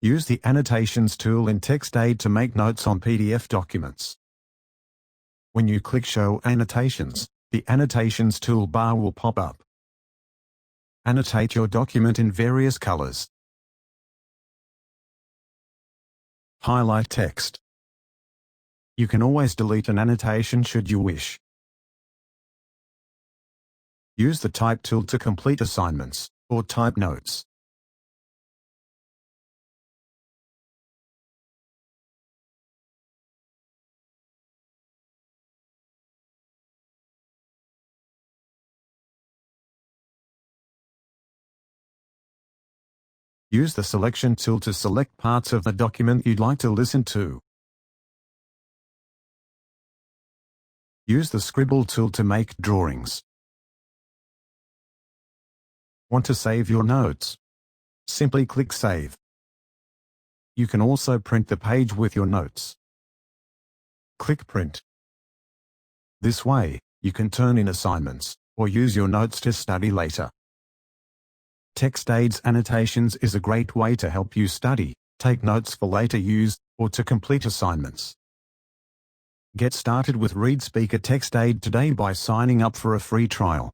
Use the Annotations tool in TextAid to make notes on PDF documents. When you click Show Annotations, the Annotations toolbar will pop up. Annotate your document in various colors. Highlight text. You can always delete an annotation should you wish. Use the Type tool to complete assignments or type notes. Use the Selection tool to select parts of the document you'd like to listen to. Use the Scribble tool to make drawings. Want to save your notes? Simply click Save. You can also print the page with your notes. Click Print. This way, you can turn in assignments or use your notes to study later. TextAid's Annotations is a great way to help you study, take notes for later use, or to complete assignments. Get started with ReadSpeaker TextAid today by signing up for a free trial.